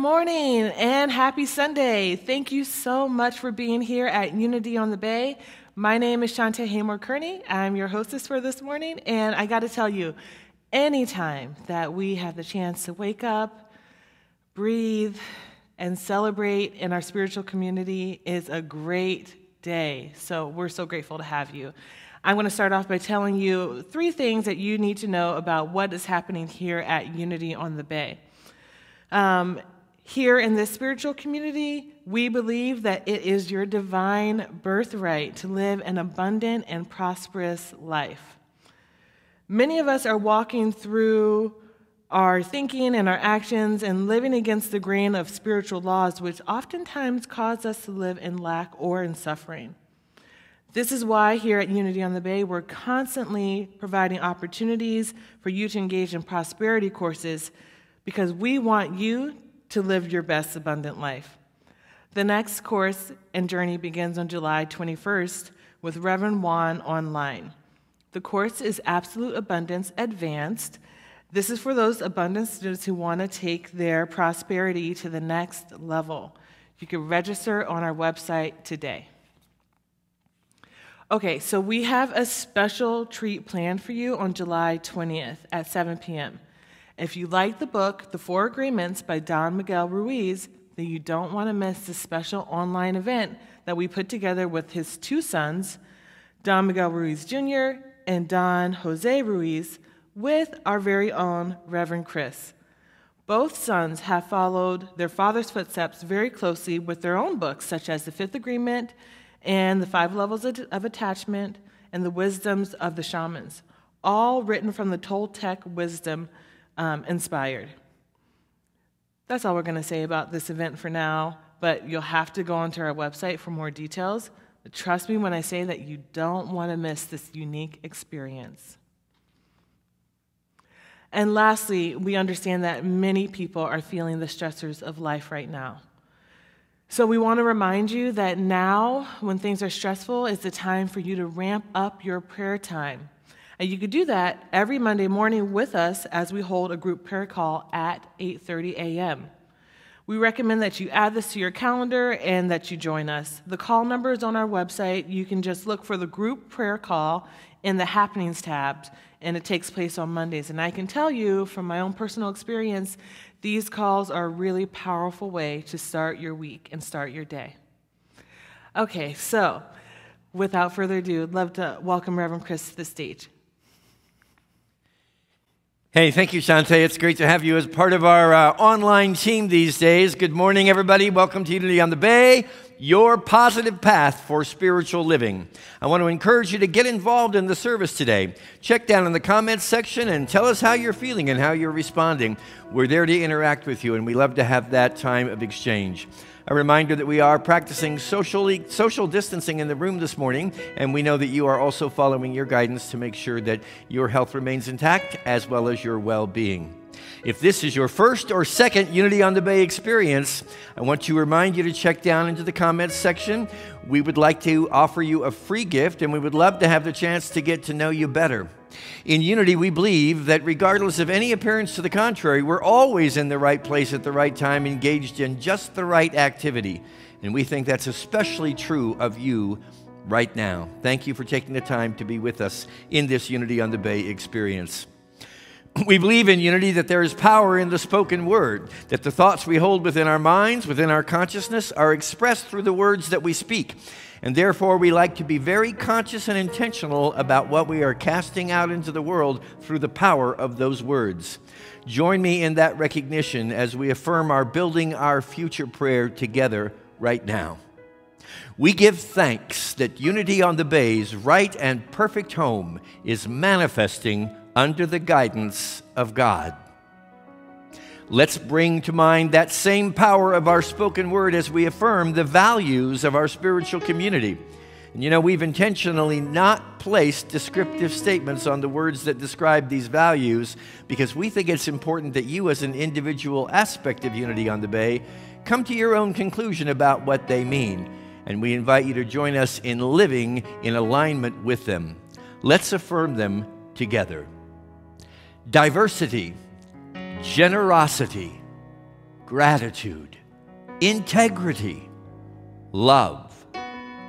morning and happy Sunday. Thank you so much for being here at Unity on the Bay. My name is Shantae Haymore-Kearney. I'm your hostess for this morning, and I got to tell you, anytime that we have the chance to wake up, breathe, and celebrate in our spiritual community is a great day. So we're so grateful to have you. I'm going to start off by telling you 3 things that you need to know about what is happening here at Unity on the Bay. Here in this spiritual community, we believe that it is your divine birthright to live an abundant and prosperous life. Many of us are walking through our thinking and our actions and living against the grain of spiritual laws, which oftentimes cause us to live in lack or in suffering. This is why here at Unity on the Bay, we're constantly providing opportunities for you to engage in prosperity courses because we want you to live your best abundant life. The next course and journey begins on July 21st with Reverend Juan online. The course is Absolute Abundance Advanced. This is for those abundance students who want to take their prosperity to the next level. You can register on our website today. Okay, so we have a special treat planned for you on July 20th at 7 p.m. If you like the book, The 4 Agreements by Don Miguel Ruiz, then you don't want to miss this special online event that we put together with his 2 sons, Don Miguel Ruiz Jr. and Don Jose Ruiz, with our very own Reverend Chris. Both sons have followed their father's footsteps very closely with their own books, such as The 5th Agreement and The 5 Levels of Attachment and The Wisdoms of the Shamans, all written from the Toltec wisdom inspired. That's all we're going to say about this event for now, but you'll have to go onto our website for more details. But trust me when I say that you don't want to miss this unique experience. And lastly, we understand that many people are feeling the stressors of life right now. So we want to remind you that now, when things are stressful, is the time for you to ramp up your prayer time. And you could do that every Monday morning with us as we hold a group prayer call at 8:30 a.m. We recommend that you add this to your calendar and that you join us. The call number is on our website. You can just look for the group prayer call in the Happenings tab, and it takes place on Mondays. And I can tell you from my own personal experience, these calls are a really powerful way to start your week and start your day. Okay, so without further ado, I'd love to welcome Reverend Chris to the stage. Hey, thank you, Shantae. It's great to have you as part of our online team these days. Good morning, everybody. Welcome to Unity on the Bay, your positive path for spiritual living. I want to encourage you to get involved in the service today. Check down in the comments section and tell us how you're feeling and how you're responding. We're there to interact with you, and we love to have that time of exchange. A reminder that we are practicing social distancing in the room this morning, and we know that you are also following your guidance to make sure that your health remains intact as well as your well-being. If this is your first or second Unity on the Bay experience, I want to remind you to check down into the comments section. We would like to offer you a free gift, and we would love to have the chance to get to know you better. In Unity, we believe that regardless of any appearance to the contrary, we're always in the right place at the right time, engaged in just the right activity. And we think that's especially true of you right now. Thank you for taking the time to be with us in this Unity on the Bay experience. We believe in Unity that there is power in the spoken word, that the thoughts we hold within our minds, within our consciousness, are expressed through the words that we speak. And therefore, we like to be very conscious and intentional about what we are casting out into the world through the power of those words. Join me in that recognition as we affirm our building our future prayer together right now. We give thanks that Unity on the Bay's right and perfect home is manifesting under the guidance of God. Let's bring to mind that same power of our spoken word as we affirm the values of our spiritual community. And you know, we've intentionally not placed descriptive statements on the words that describe these values because we think it's important that you, as an individual aspect of Unity on the Bay, come to your own conclusion about what they mean. And we invite you to join us in living in alignment with them. Let's affirm them together. Diversity, generosity, gratitude, integrity, love,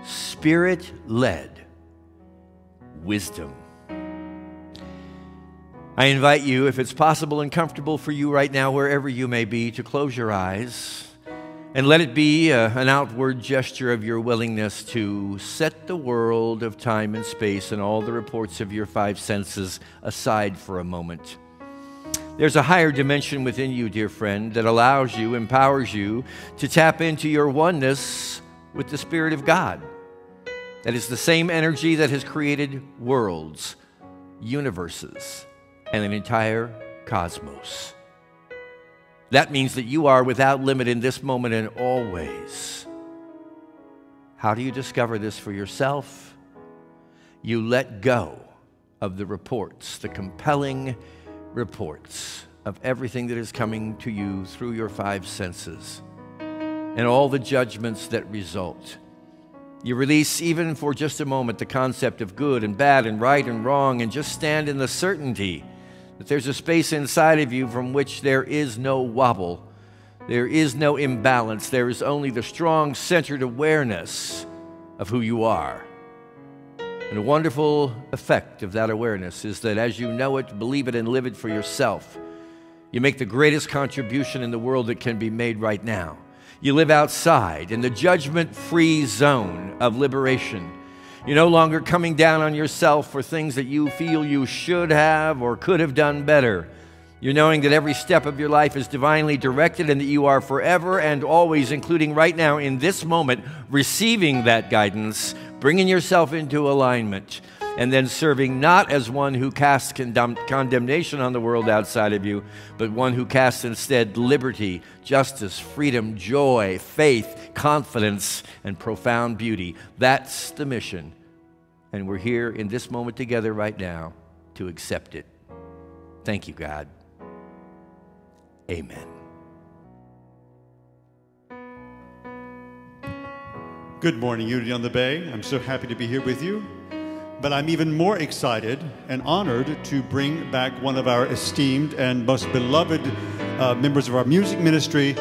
Spirit-led wisdom. I invite you, if it's possible and comfortable for you right now, wherever you may be, to close your eyes and let it be an outward gesture of your willingness to set the world of time and space and all the reports of your five senses aside for a moment. There's a higher dimension within you, dear friend, that allows you, empowers you to tap into your oneness with the Spirit of God. That is the same energy that has created worlds, universes, and an entire cosmos. That means that you are without limit in this moment and always. How do you discover this for yourself? You let go of the reports, the compelling reports of everything that is coming to you through your five senses and all the judgments that result. You release, even for just a moment, the concept of good and bad and right and wrong, and just stand in the certainty that there's a space inside of you from which there is no wobble, there is no imbalance, there is only the strong centered awareness of who you are. And a wonderful effect of that awareness is that as you know it, believe it, and live it for yourself, you make the greatest contribution in the world that can be made right now. You live outside in the judgment-free zone of liberation. You're no longer coming down on yourself for things that you feel you should have or could have done better. You're knowing that every step of your life is divinely directed and that you are forever and always, including right now in this moment, receiving that guidance, bringing yourself into alignment, and then serving not as one who casts condemnation on the world outside of you, but one who casts instead liberty, justice, freedom, joy, faith, confidence, and profound beauty. That's the mission. And we're here in this moment together right now to accept it. Thank you, God. Amen. Good morning, Unity on the Bay. I'm so happy to be here with you. But I'm even more excited and honored to bring back one of our esteemed and most beloved members of our music ministry,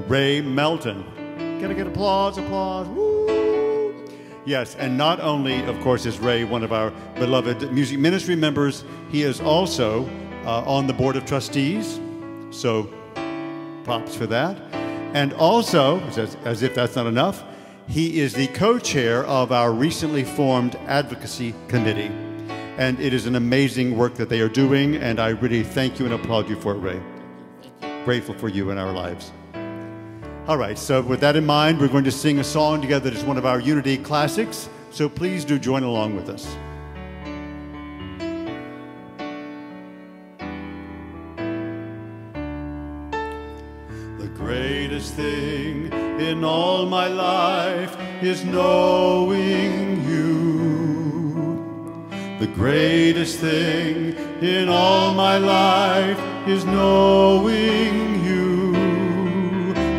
Ray Melton. Can I get applause, applause? Woo! Yes, and not only, of course, is Ray one of our beloved music ministry members, he is also on the board of trustees, so props for that. And also, as if that's not enough, he is the co-chair of our recently formed advocacy committee. And it is an amazing work that they are doing, and I really thank you and applaud you for it, Ray. Grateful for you in our lives. All right, so with that in mind, we're going to sing a song together that is one of our Unity classics, so please do join along with us. The greatest thing in all my life is knowing you. The greatest thing in all my life is knowing you.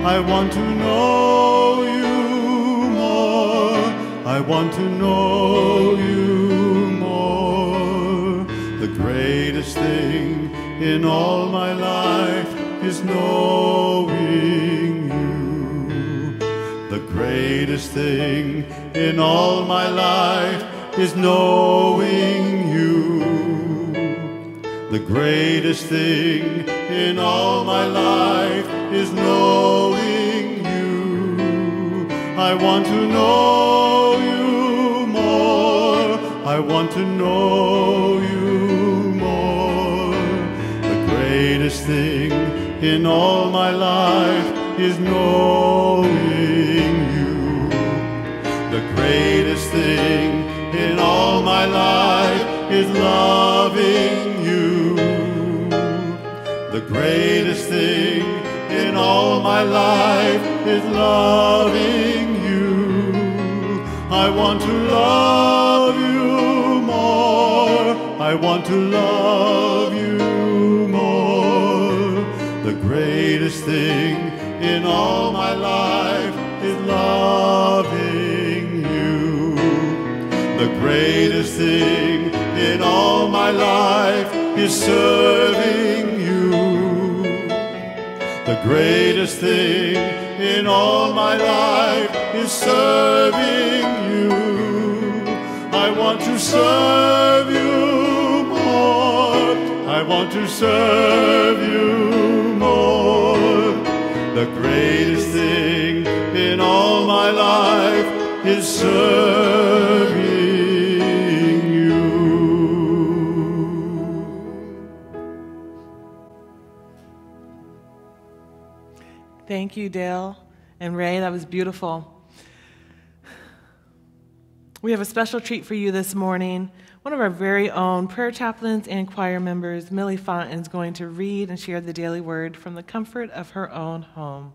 I want to know you more. I want to know you more. The greatest thing in all my life is knowing you. The greatest thing in all my life is knowing you. The greatest thing in all my life is knowing you. I want to know you more. I want to know you more. The greatest thing in all my life is knowing you. The greatest thing in all my life is loving you. The greatest thing in all my life is loving you. I want to love you more. I want to love you more. The greatest thing in all my life is loving you. The greatest thing in all my life is serving you. The greatest thing in all my life is serving you. I want to serve you more. I want to serve you more. The greatest thing in all my life is serving you. Thank you, Dale and Ray. That was beautiful. We have a special treat for you this morning. One of our very own prayer chaplains and choir members, Millie Font, is going to read and share the daily word from the comfort of her own home.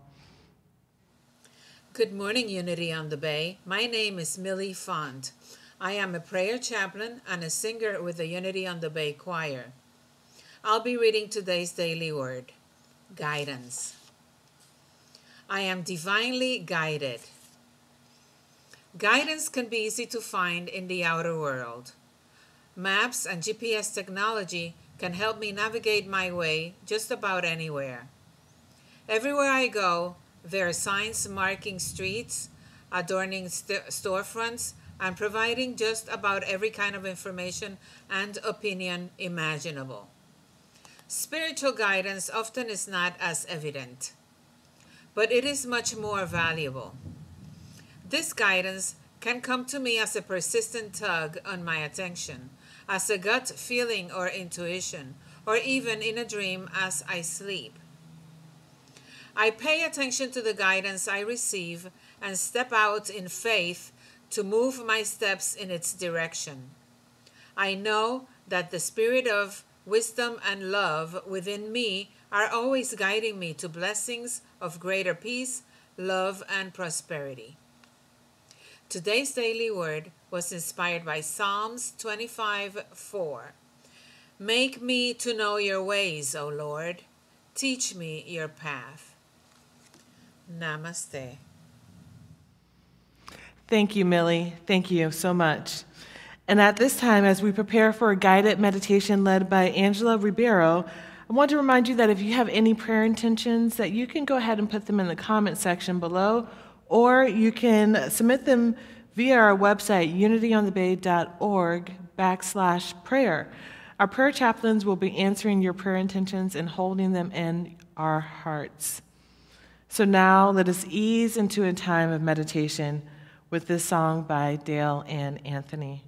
Good morning, Unity on the Bay. My name is Millie Font. I am a prayer chaplain and a singer with the Unity on the Bay choir. I'll be reading today's daily word, guidance. I am divinely guided. Guidance can be easy to find in the outer world. Maps and GPS technology can help me navigate my way just about anywhere. Everywhere I go, there are signs marking streets, adorning storefronts, and providing just about every kind of information and opinion imaginable. Spiritual guidance often is not as evident, but it is much more valuable. This guidance can come to me as a persistent tug on my attention, as a gut feeling or intuition, or even in a dream as I sleep. I pay attention to the guidance I receive and step out in faith to move my steps in its direction. I know that the spirit of wisdom and love within me are always guiding me to blessings of greater peace, love, and prosperity. Today's daily word was inspired by Psalms 25:4. Make me to know your ways, O Lord. Teach me your path. Namaste. Thank you, Millie. Thank you so much. And at this time, as we prepare for a guided meditation led by Angela Ribeiro, I want to remind you that if you have any prayer intentions, that you can go ahead and put them in the comment section below, or you can submit them via our website, unityonthebay.org/prayer. Our prayer chaplains will be answering your prayer intentions and holding them in our hearts. So now let us ease into a time of meditation with this song by Dale and Anthony.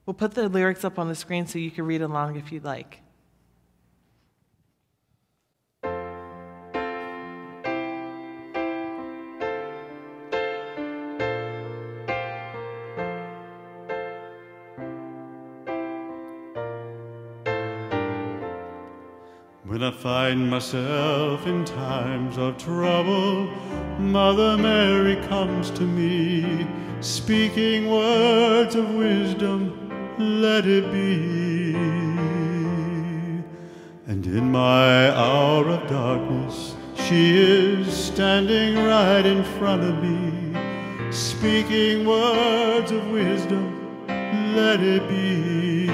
We'll put the lyrics up on the screen so you can read along if you'd like. When I find myself in times of trouble, Mother Mary comes to me, speaking words of wisdom, let it be. And in my hour of darkness, she is standing right in front of me, speaking words of wisdom, let it be.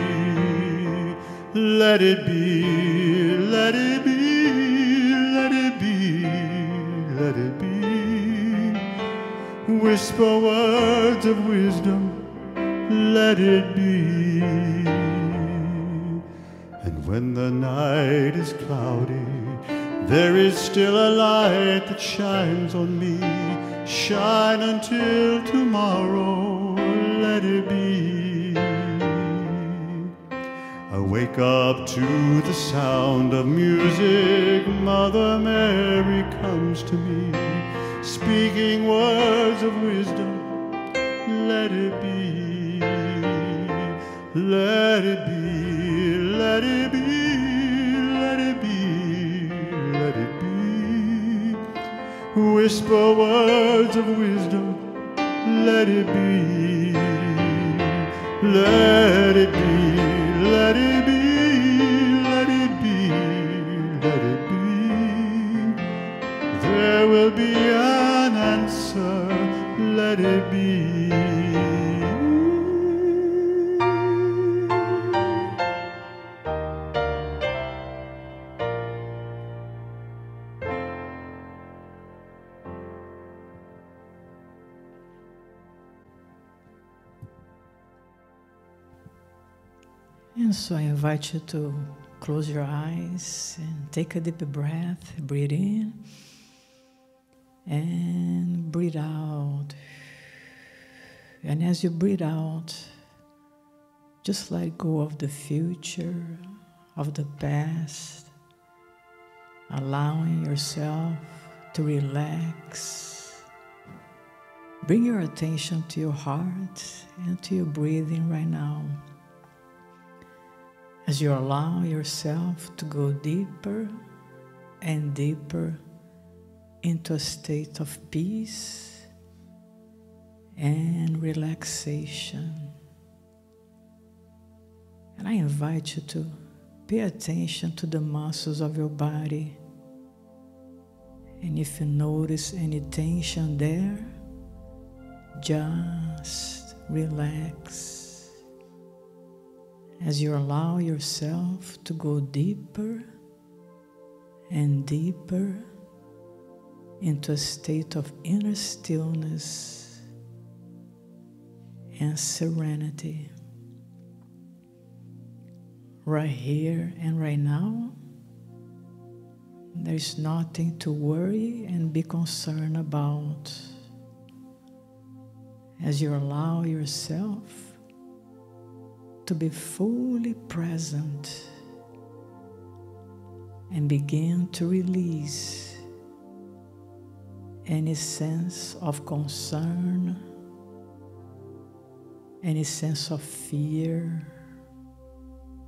Let it be, let it be, let it be, let it be. Whisper words of wisdom, let it be. And when the night is cloudy, there is still a light that shines on me. Shine until tomorrow, let it be. I wake up to the sound of music. Mother Mary comes to me, speaking words of wisdom. Let it be, let it be, let it be, let it be, let it be. Whisper words of wisdom. Let it be, let it be. Let it be, let it be, let it be. There will be an answer, let it be. And so I invite you to close your eyes and take a deep breath. Breathe in and breathe out. And as you breathe out, just let go of the future, of the past, allowing yourself to relax. Bring your attention to your heart and to your breathing right now. As you allow yourself to go deeper and deeper into a state of peace and relaxation. And I invite you to pay attention to the muscles of your body. And if you notice any tension there, just relax. As you allow yourself to go deeper and deeper into a state of inner stillness and serenity. Right here and right now, there's nothing to worry and be concerned about. As you allow yourself to be fully present and begin to release any sense of concern, any sense of fear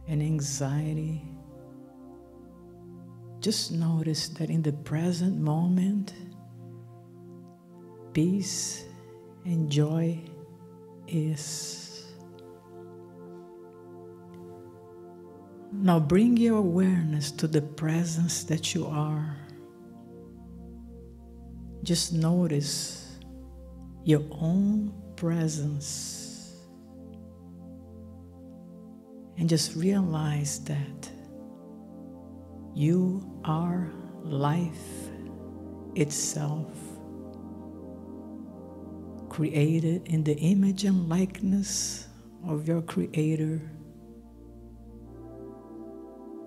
and anxiety. Just notice that in the present moment, peace and joy is. Now bring your awareness to the presence that you are. Just notice your own presence. And just realize that you are life itself, created in the image and likeness of your Creator,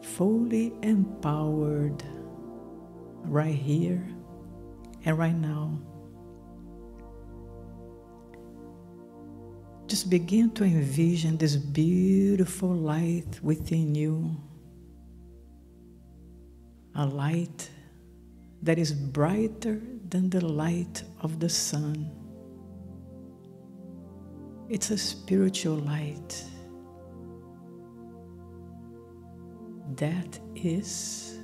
fully empowered right here and right now. Just begin to envision this beautiful light within you, a light that is brighter than the light of the sun. It's a spiritual light. That is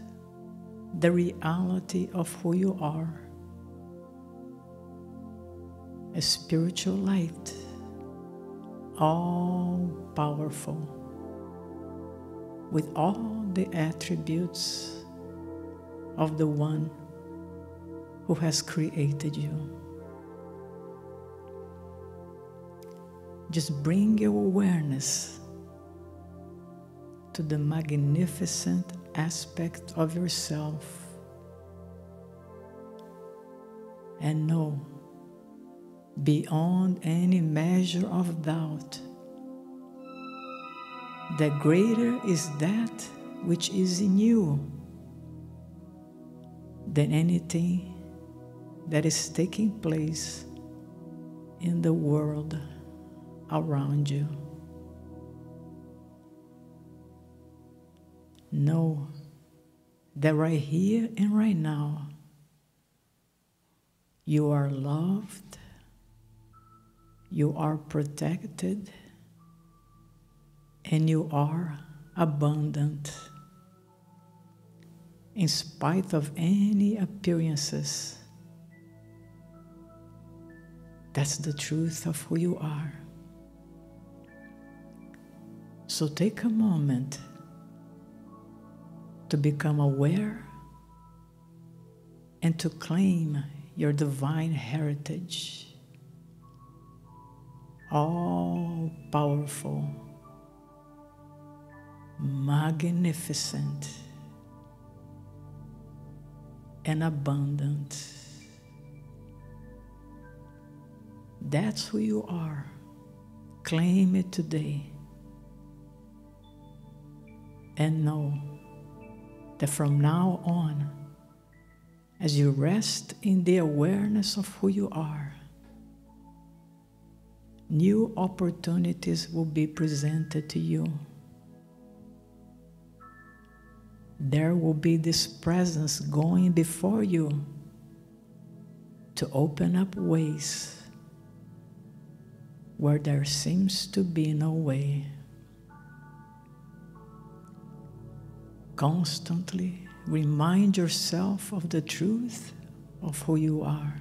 the reality of who you are. A spiritual light, all powerful, with all the attributes of the one who has created you. Just bring your awareness to the magnificent aspect of yourself and know beyond any measure of doubt that greater is that which is in you than anything that is taking place in the world around you. Know that right here and right now, you are loved, you are protected, and you are abundant, in spite of any appearances. That's the truth of who you are. So take a moment to become aware and to claim your divine heritage, all powerful, magnificent, and abundant. That's who you are. Claim it today. and know that from now on, as you rest in the awareness of who you are, new opportunities will be presented to you. There will be this presence going before you to open up ways where there seems to be no way. Constantly remind yourself of the truth of who you are.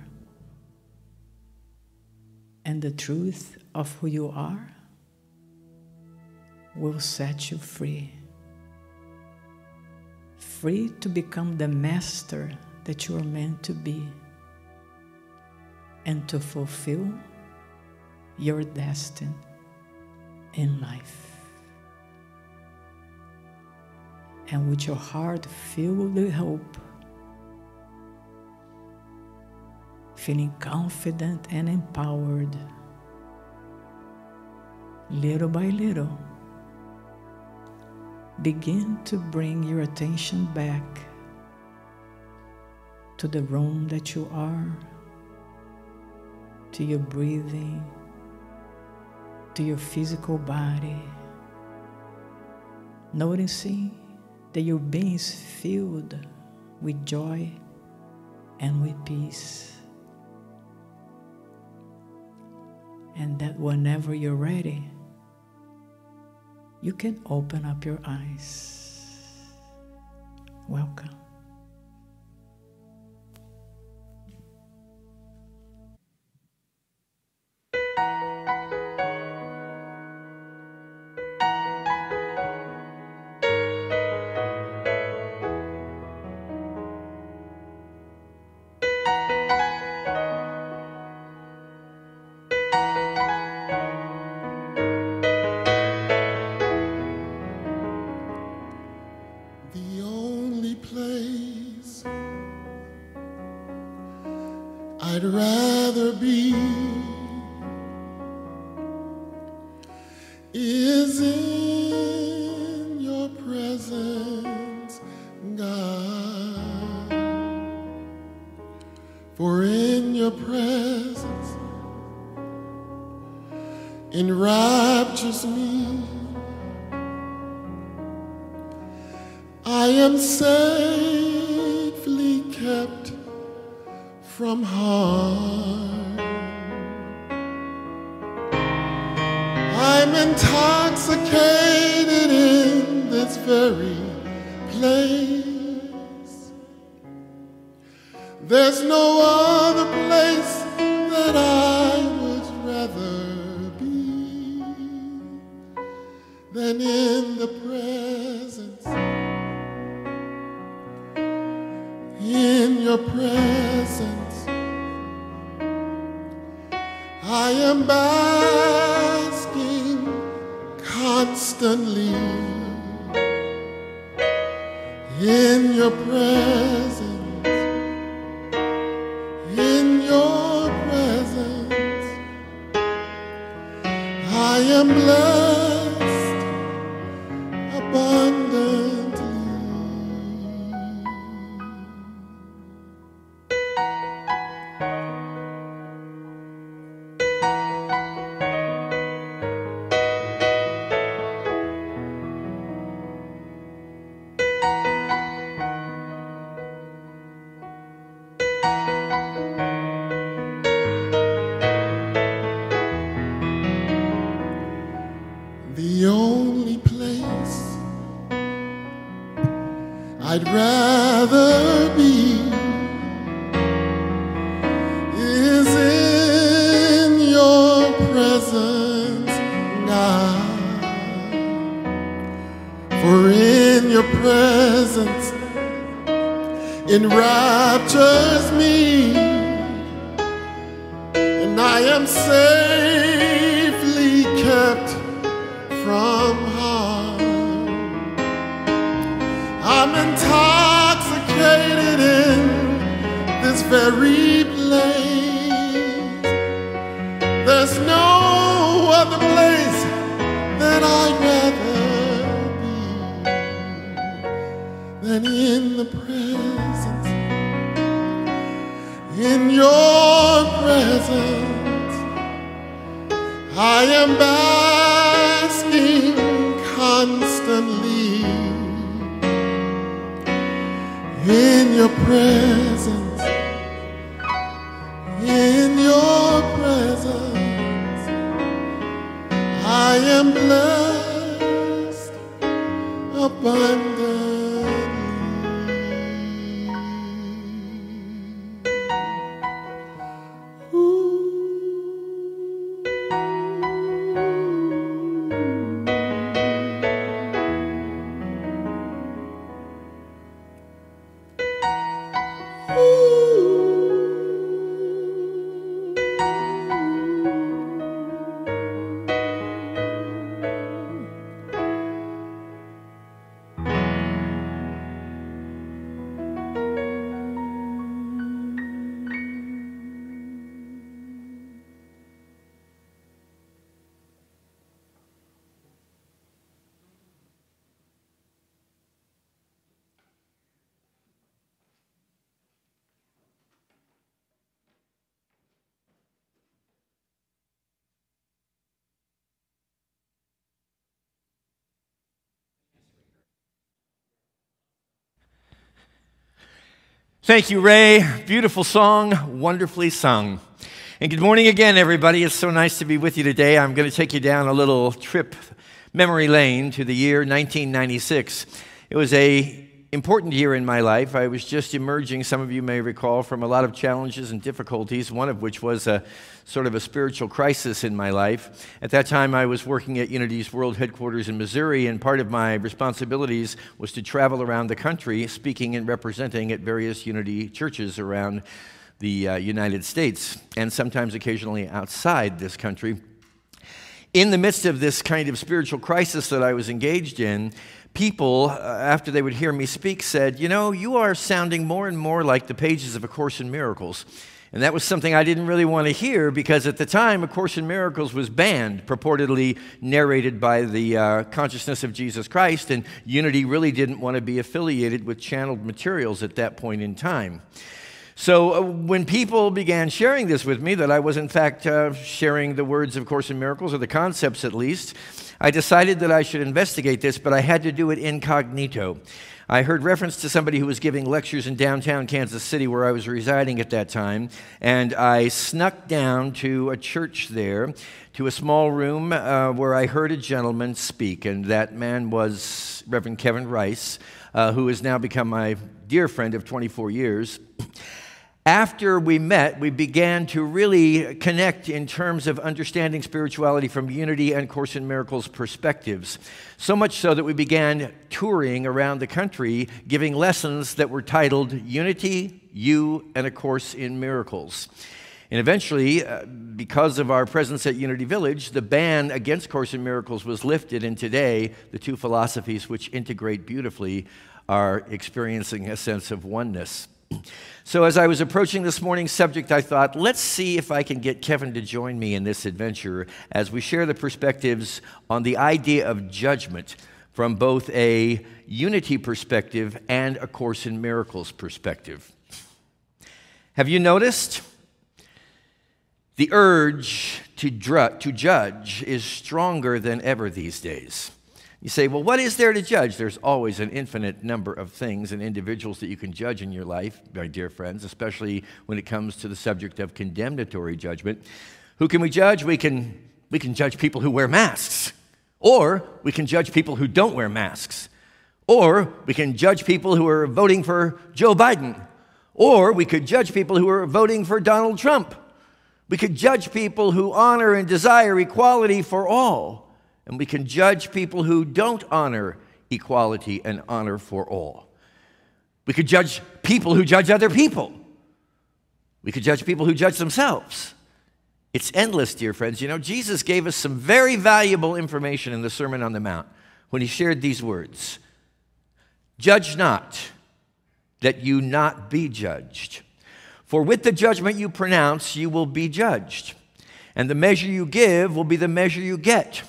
And the truth of who you are will set you free. Free to become the master that you are meant to be and to fulfill your destiny in life. And with your heart filled with hope, feeling confident and empowered, little by little, begin to bring your attention back to the room that you are, to your breathing, to your physical body, noticing that your being is filled with joy and with peace. And that whenever you're ready, you can open up your eyes. Welcome. I'd rather be is in your presence, God. For in your presence enraptures me. I am safely kept from harm. I'm intoxicated in this very place. There's no other place that I would rather be than in the presence, in your presence. I am basking constantly in your presence, in your presence. I am blessed abundantly. The only place I'd rather be is in your presence, God. For in your presence enraptures me, and I am safely kept from harm. I'm intoxicated in this very place. There's no other place that I'd rather be your presence, in your presence, I am blessed abundantly. Thank you, Ray. Beautiful song, wonderfully sung. And good morning again, everybody. It's so nice to be with you today. I'm going to take you down a little trip, memory lane, to the year 1996. It was an important year in my life. I was just emerging, some of you may recall, from a lot of challenges and difficulties, one of which was a sort of a spiritual crisis in my life. At that time, I was working at Unity's world headquarters in Missouri, and part of my responsibilities was to travel around the country, speaking and representing at various Unity churches around the United States, and sometimes occasionally outside this country. In the midst of this kind of spiritual crisis that I was engaged in, people, after they would hear me speak, said, "You know, you are sounding more and more like the pages of A Course in Miracles." And that was something I didn't really want to hear, because at the time, A Course in Miracles was banned, purportedly narrated by the consciousness of Jesus Christ, and Unity really didn't want to be affiliated with channeled materials at that point in time. So when people began sharing this with me, that I was in fact sharing the words of Course in Miracles, or the concepts at least, I decided that I should investigate this, but I had to do it incognito. I heard reference to somebody who was giving lectures in downtown Kansas City, where I was residing at that time, and I snuck down to a church there, to a small room where I heard a gentleman speak, and that man was Reverend Kevin Rice, who has now become my dear friend of 24 years. After we met, we began to really connect in terms of understanding spirituality from Unity and Course in Miracles perspectives. So much so that we began touring around the country, giving lessons that were titled Unity, You, and A Course in Miracles. And eventually, because of our presence at Unity Village, the ban against Course in Miracles was lifted, and today, the two philosophies which integrate beautifully are experiencing a sense of oneness. So as I was approaching this morning's subject, I thought, let's see if I can get Kevin to join me in this adventure as we share the perspectives on the idea of judgment from both a Unity perspective and a Course in Miracles perspective. Have you noticed? The urge to judge is stronger than ever these days. You say, well, what is there to judge? There's always an infinite number of things and individuals that you can judge in your life, my dear friends, especially when it comes to the subject of condemnatory judgment. Who can we judge? We can judge people who wear masks. Or we can judge people who don't wear masks. Or we can judge people who are voting for Joe Biden. Or we could judge people who are voting for Donald Trump. We could judge people who honor and desire equality for all. And we can judge people who don't honor equality and honor for all. We could judge people who judge other people. We could judge people who judge themselves. It's endless, dear friends. You know, Jesus gave us some very valuable information in the Sermon on the Mount when he shared these words. Judge not, that you not be judged. For with the judgment you pronounce, you will be judged. And the measure you give will be the measure you get.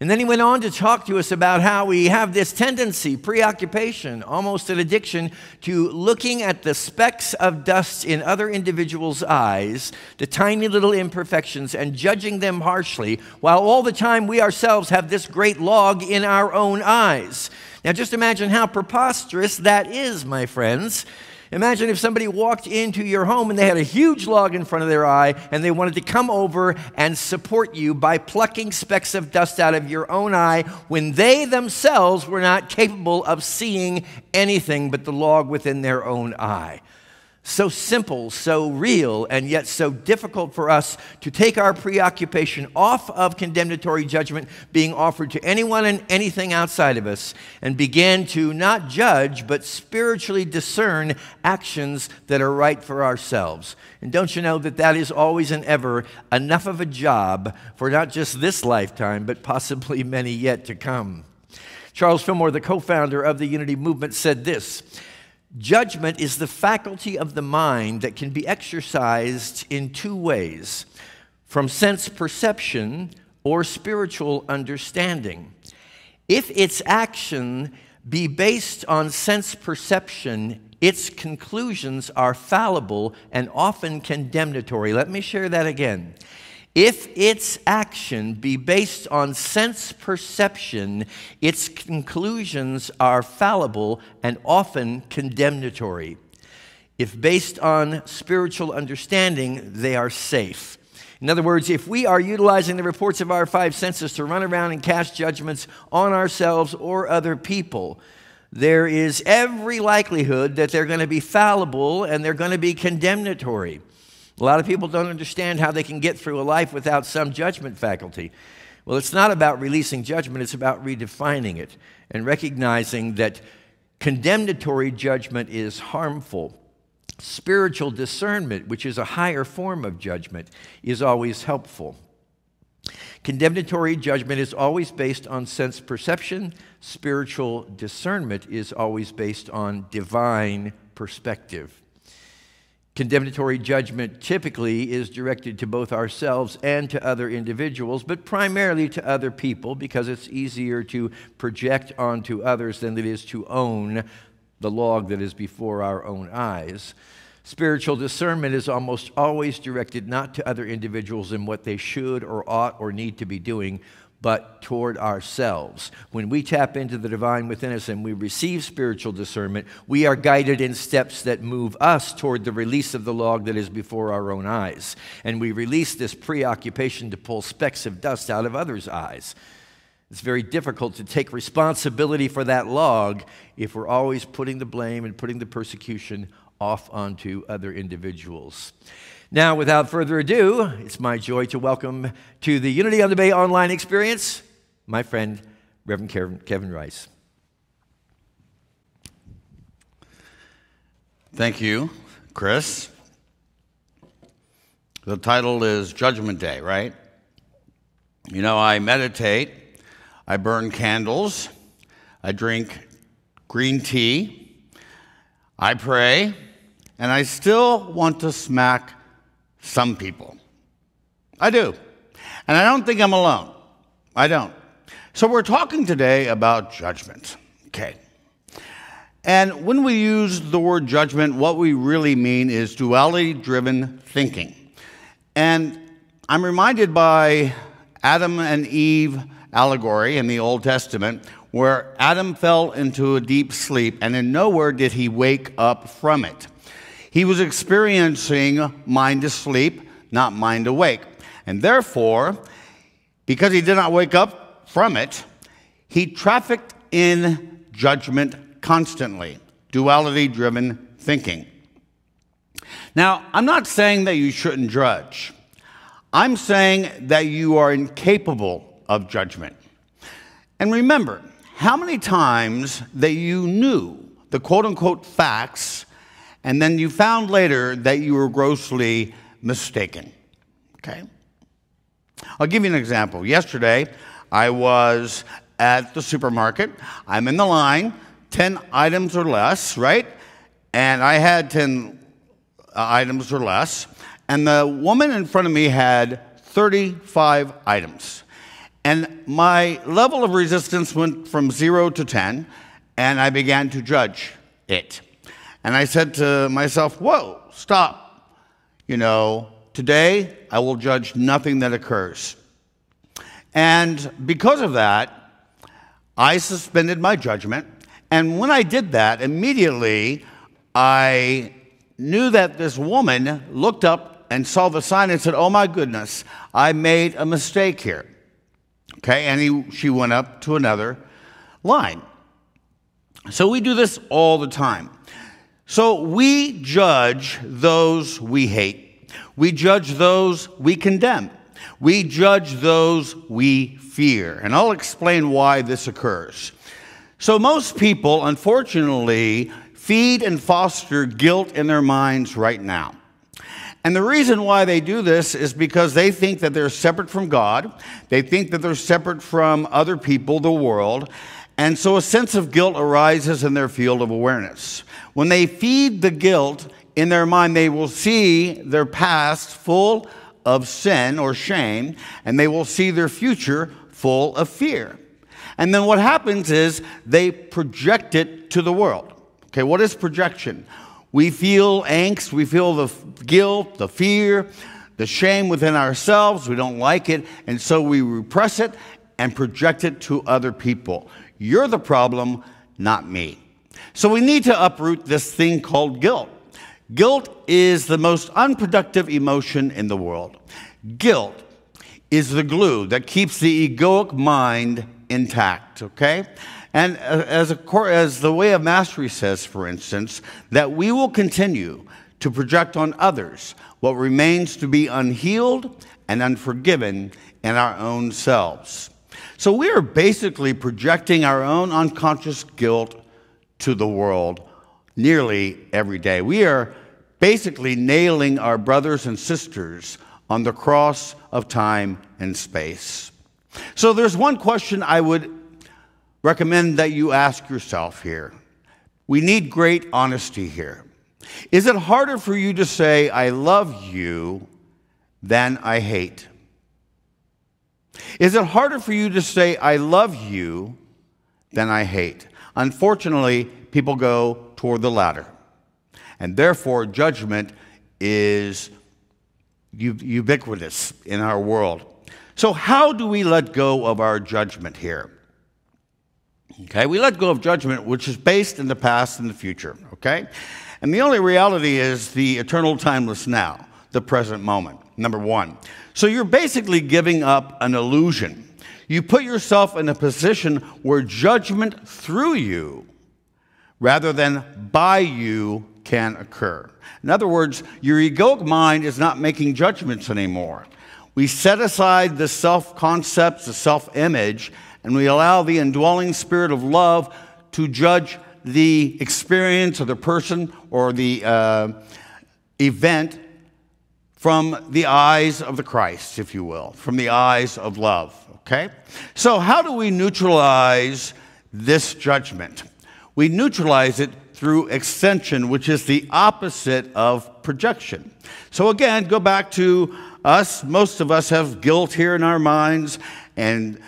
And then he went on to talk to us about how we have this tendency, preoccupation, almost an addiction, to looking at the specks of dust in other individuals' eyes, the tiny little imperfections, and judging them harshly, while all the time we ourselves have this great log in our own eyes. Now just imagine how preposterous that is, my friends. Imagine if somebody walked into your home and they had a huge log in front of their eye and they wanted to come over and support you by plucking specks of dust out of your own eye when they themselves were not capable of seeing anything but the log within their own eye. So simple, so real, and yet so difficult for us to take our preoccupation off of condemnatory judgment being offered to anyone and anything outside of us and begin to not judge but spiritually discern actions that are right for ourselves. And don't you know that that is always and ever enough of a job for not just this lifetime but possibly many yet to come? Charles Fillmore, the co-founder of the Unity Movement, said this: "Judgment is the faculty of the mind that can be exercised in two ways, from sense perception or spiritual understanding. If its action be based on sense perception, its conclusions are fallible and often condemnatory." Let me share that again. If its action be based on sense perception, its conclusions are fallible and often condemnatory. If based on spiritual understanding, they are safe. In other words, if we are utilizing the reports of our five senses to run around and cast judgments on ourselves or other people, there is every likelihood that they're going to be fallible and they're going to be condemnatory. A lot of people don't understand how they can get through a life without some judgment faculty. Well, it's not about releasing judgment, it's about redefining it and recognizing that condemnatory judgment is harmful. Spiritual discernment, which is a higher form of judgment, is always helpful. Condemnatory judgment is always based on sense perception. Spiritual discernment is always based on divine perspective. Condemnatory judgment typically is directed to both ourselves and to other individuals, but primarily to other people because it's easier to project onto others than it is to own the log that is before our own eyes. Spiritual discernment is almost always directed not to other individuals in what they should or ought or need to be doing, but toward ourselves. When we tap into the divine within us and we receive spiritual discernment, we are guided in steps that move us toward the release of the log that is before our own eyes. And we release this preoccupation to pull specks of dust out of others' eyes. It's very difficult to take responsibility for that log if we're always putting the blame and putting the persecution off onto other individuals. Now, without further ado, it's my joy to welcome to the Unity on the Bay online experience my friend, Reverend Kevin Rice. Thank you, Chris. The title is Judgment Day, right? You know, I meditate, I burn candles, I drink green tea, I pray, and I still want to smack some people. I do. And I don't think I'm alone. I don't. So we're talking today about judgment. Okay. And when we use the word judgment, what we really mean is duality-driven thinking. And I'm reminded by Adam and Eve allegory in the Old Testament, where Adam fell into a deep sleep, and in nowhere did he wake up from it. He was experiencing mind asleep, not mind awake. And therefore, because he did not wake up from it, he trafficked in judgment constantly, duality-driven thinking. Now, I'm not saying that you shouldn't judge. I'm saying that you are incapable of judgment. And remember, how many times that you knew the quote-unquote facts and then you found later that you were grossly mistaken. Okay? I'll give you an example. Yesterday, I was at the supermarket. I'm in the line, 10 items or less, right? And I had 10 items or less. And the woman in front of me had 35 items. And my level of resistance went from 0 to 10, and I began to judge it. And I said to myself, whoa, stop. You know, today I will judge nothing that occurs. And because of that, I suspended my judgment. And when I did that, immediately I knew that this woman looked up and saw the sign and said, oh my goodness, I made a mistake here. Okay, and she went up to another line. So we do this all the time. So we judge those we hate. We judge those we condemn. We judge those we fear. And I'll explain why this occurs. So most people, unfortunately, feed and foster guilt in their minds right now. And the reason why they do this is because they think that they're separate from God. They think that they're separate from other people, the world. And so a sense of guilt arises in their field of awareness. When they feed the guilt in their mind, they will see their past full of sin or shame, and they will see their future full of fear. And then what happens is they project it to the world. Okay, what is projection? We feel angst, we feel the guilt, the fear, the shame within ourselves. We don't like it, and so we repress it and project it to other people. You're the problem, not me. So we need to uproot this thing called guilt. Guilt is the most unproductive emotion in the world. Guilt is the glue that keeps the egoic mind intact, okay? And as the Way of Mastery says, for instance, that we will continue to project on others what remains to be unhealed and unforgiven in our own selves. So we are basically projecting our own unconscious guilt to the world nearly every day. We are basically nailing our brothers and sisters on the cross of time and space. So there's one question I would recommend that you ask yourself here. We need great honesty here. Is it harder for you to say, I love you, than I hate? Is it harder for you to say, I love you, than I hate? Unfortunately, people go toward the latter. And therefore, judgment is ubiquitous in our world. So how do we let go of our judgment here? Okay, we let go of judgment, which is based in the past and the future, okay? And the only reality is the eternal timeless now, the present moment, number one. So you're basically giving up an illusion. You put yourself in a position where judgment through you, rather than by you, can occur. In other words, your egoic mind is not making judgments anymore. We set aside the self-concepts, the self-image, and we allow the indwelling spirit of love to judge the experience of the person or the event from the eyes of the Christ, if you will, from the eyes of love, okay? So how do we neutralize this judgment? We neutralize it through extension, which is the opposite of projection. So again, go back to us. Most of us have guilt here in our minds and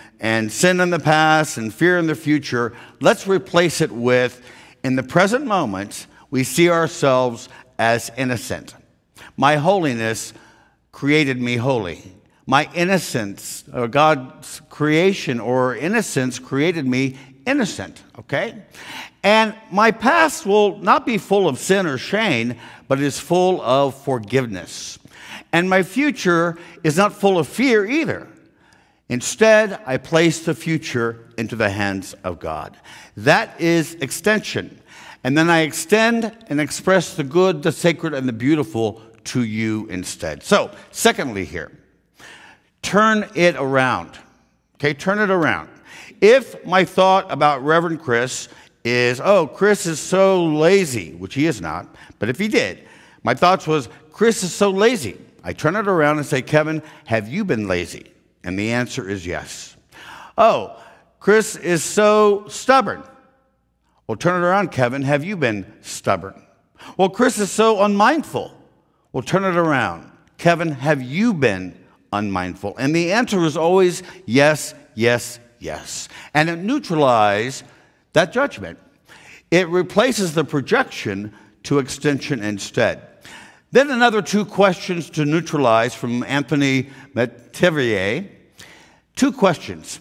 sin in the past and fear in the future. Let's replace it with, in the present moment, we see ourselves as innocent. My holiness created me holy. My innocence, or God's creation or innocence created me innocent, okay? And my past will not be full of sin or shame, but is full of forgiveness. And my future is not full of fear either. Instead, I place the future into the hands of God. That is extension. And then I extend and express the good, the sacred, and the beautiful to you instead. So, secondly here, turn it around. Okay, turn it around. If my thought about Reverend Chris is, oh, Chris is so lazy, which he is not, but if he did, my thoughts was, Chris is so lazy. I turn it around and say, Kevin, have you been lazy? And the answer is yes. Oh, Chris is so stubborn. Well, turn it around, Kevin. Have you been stubborn? Well, Chris is so unmindful. Well, turn it around. Kevin, have you been unmindful? And the answer is always yes, yes, yes. And it neutralizes that judgment. It replaces the projection to extension instead. Then another two questions to neutralize from Anthony Metivier. Two questions.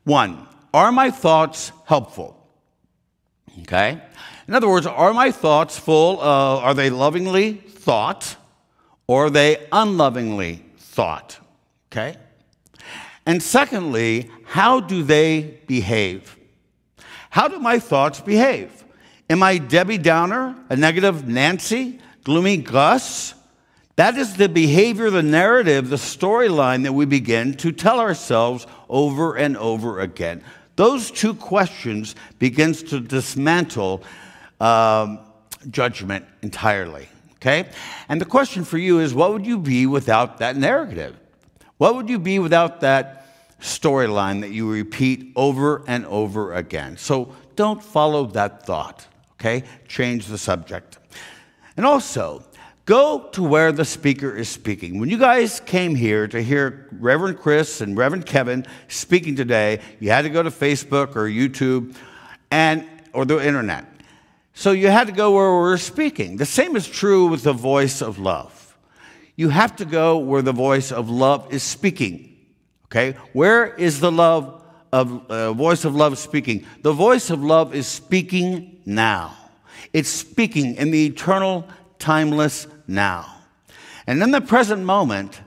One, are my thoughts helpful? Okay? In other words, are my thoughts are they lovingly thought, or are they unlovingly thought? Okay? And secondly, how do they behave? How do my thoughts behave? Am I Debbie Downer, a negative Nancy, gloomy Gus? That is the behavior, the narrative, the storyline that we begin to tell ourselves over and over again. Those two questions begins to dismantle judgment entirely, okay? And the question for you is, what would you be without that narrative? What would you be without that storyline that you repeat over and over again? So don't follow that thought, okay? Change the subject. And also, go to where the speaker is speaking. When you guys came here to hear Reverend Chris and Reverend Kevin speaking today, you had to go to Facebook or YouTube or the internet. So you had to go where we're speaking. The same is true with the voice of love. You have to go where the voice of love is speaking. Okay? Where is the voice of love speaking? The voice of love is speaking now. It's speaking in the eternal, timeless now. And in the present moment,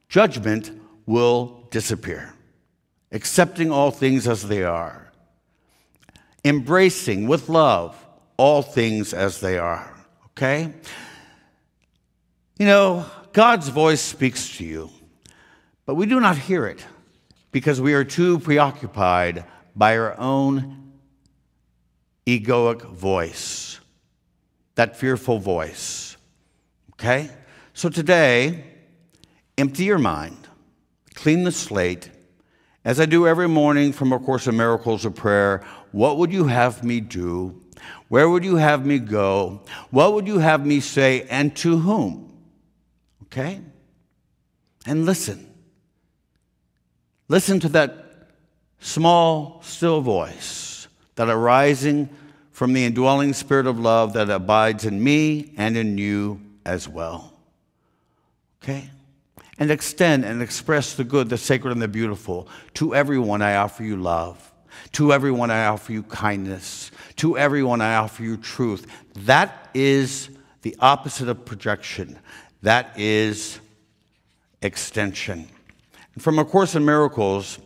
judgment will disappear. Accepting all things as they are. Embracing with love all things as they are. Okay? You know, God's voice speaks to you, but we do not hear it because we are too preoccupied by our own egoic voice, that fearful voice. Okay? So today, empty your mind, clean the slate. As I do every morning from A Course in Miracles of prayer, what would you have me do? Where would you have me go? What would you have me say, and to whom? Okay? And listen. Listen to that small, still voice that arising from the indwelling spirit of love that abides in me and in you as well. Okay? And extend and express the good, the sacred, and the beautiful. To everyone I offer you love. To everyone I offer you kindness. To everyone I offer you truth. That is the opposite of projection. That is extension. And from A Course in Miracles,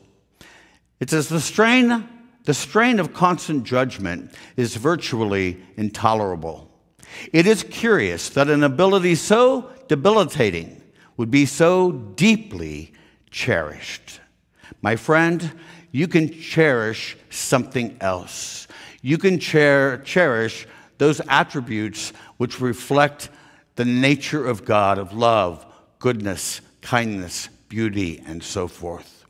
it says the strain of constant judgment is virtually intolerable. It is curious that an ability so debilitating would be so deeply cherished. My friend, you can cherish something else. You can cherish those attributes which reflect the nature of God, of love, goodness, kindness, beauty, and so forth.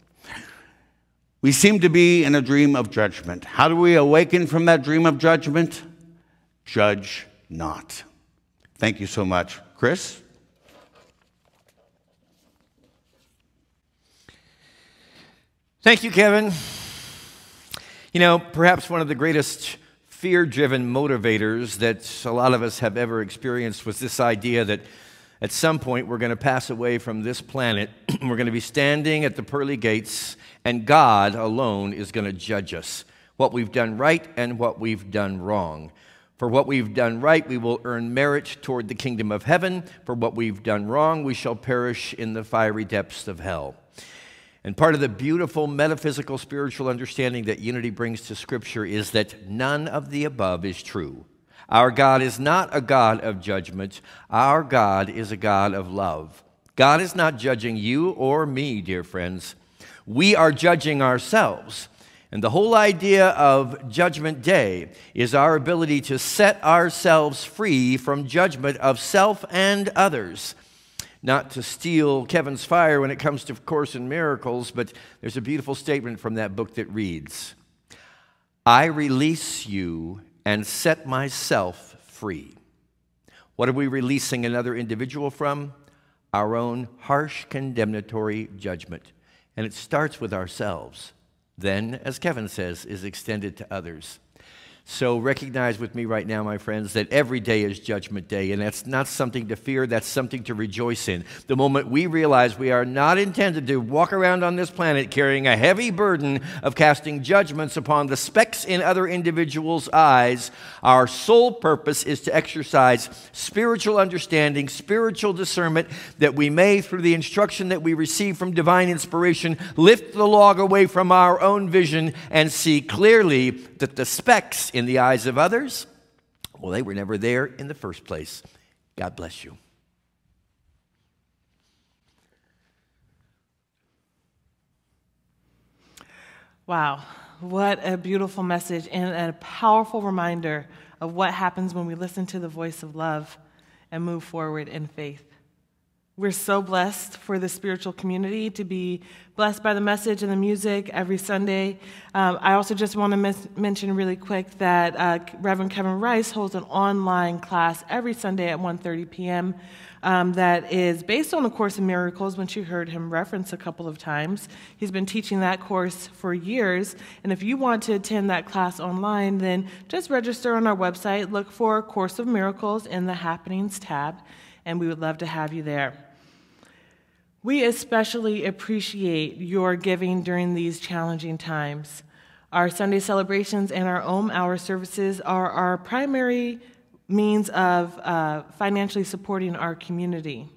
We seem to be in a dream of judgment. How do we awaken from that dream of judgment? Judge not. Thank you so much. Chris? Thank you, Kevin. You know, perhaps one of the greatest fear-driven motivators that a lot of us have ever experienced was this idea that at some point we're going to pass away from this planet. We're going to be standing at the pearly gates, and God alone is going to judge us, what we've done right and what we've done wrong. For what we've done right, we will earn merit toward the kingdom of heaven. For what we've done wrong, we shall perish in the fiery depths of hell. And part of the beautiful metaphysical spiritual understanding that unity brings to Scripture is that none of the above is true. Our God is not a God of judgment. Our God is a God of love. God is not judging you or me, dear friends. We are judging ourselves. And the whole idea of Judgment Day is our ability to set ourselves free from judgment of self and others. Not to steal Kevin's fire when it comes to Course in Miracles, but there's a beautiful statement from that book that reads, I release you and set myself free. What are we releasing another individual from? Our own harsh, condemnatory judgment. And it starts with ourselves. Then, as Kevin says, is extended to others. So recognize with me right now, my friends, that every day is Judgment Day, and that's not something to fear, that's something to rejoice in. The moment we realize we are not intended to walk around on this planet carrying a heavy burden of casting judgments upon the specks in other individuals' eyes, our sole purpose is to exercise spiritual understanding, spiritual discernment, that we may, through the instruction that we receive from divine inspiration, lift the log away from our own vision and see clearly that the specks in the eyes of others, well, they were never there in the first place. God bless you. Wow, what a beautiful message and a powerful reminder of what happens when we listen to the voice of love and move forward in faith. We're so blessed for the spiritual community to be blessed by the message and the music every Sunday. I also just want to mention really quick that Reverend Kevin Rice holds an online class every Sunday at 1:30 p.m. That is based on the Course in Miracles, which you heard him reference a couple of times. He's been teaching that course for years, and if you want to attend that class online, then just register on our website, look for Course of Miracles in the Happenings tab, and we would love to have you there. We especially appreciate your giving during these challenging times. Our Sunday celebrations and our Om Hour services are our primary means of financially supporting our community.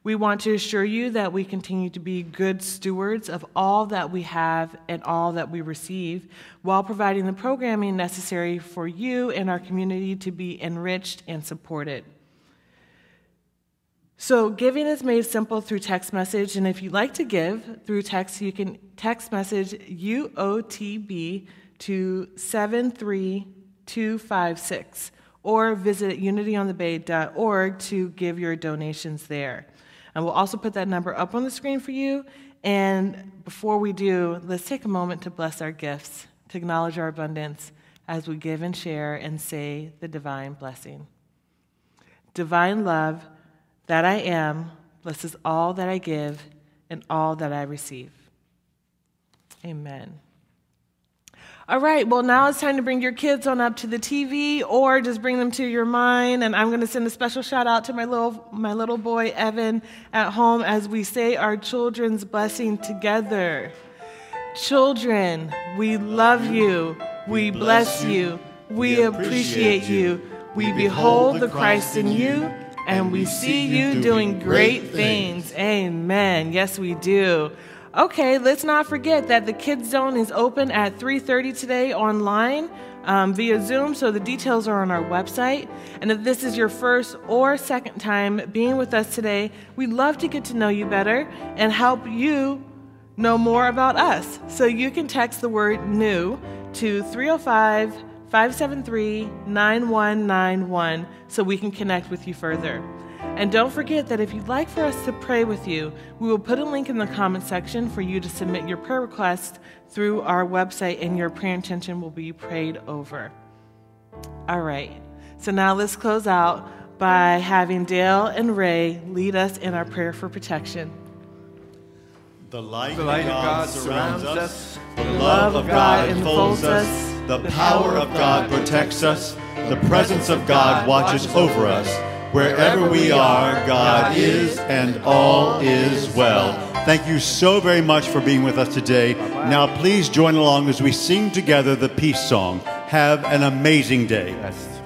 We want to assure you that we continue to be good stewards of all that we have and all that we receive, while providing the programming necessary for you and our community to be enriched and supported. So giving is made simple through text message, and if you'd like to give through text, you can text message UOTB to 73256, or visit unityonthebay.org to give your donations there. And we'll also put that number up on the screen for you. And before we do, let's take a moment to bless our gifts, to acknowledge our abundance as we give and share and say the divine blessing. Divine love that I am blesses all that I give and all that I receive. Amen. All right, well, now it's time to bring your kids on up to the TV or just bring them to your mind. And I'm going to send a special shout out to my little boy, Evan, at home as we say our children's blessing together. Children, we love you. We bless you. We appreciate you. We behold the Christ in you. And we see you doing great things. Amen. Yes, we do. Okay, let's not forget that the Kids Zone is open at 3:30 today online via Zoom, so the details are on our website. And if this is your first or second time being with us today, we'd love to get to know you better and help you know more about us. So you can text the word NEW to 305-573-9191 so we can connect with you further. And don't forget that if you'd like for us to pray with you, we will put a link in the comment section for you to submit your prayer request through our website, and your prayer intention will be prayed over. All right, so now let's close out by having Dale and Ray lead us in our prayer for protection. The light of God surrounds us. The love of God enfolds us. The power of God protects us. The presence of God watches over us. Wherever we are, God is, and all is well. Thank you so very much for being with us today. Now please join along as we sing together the peace song. Have an amazing day. Yes.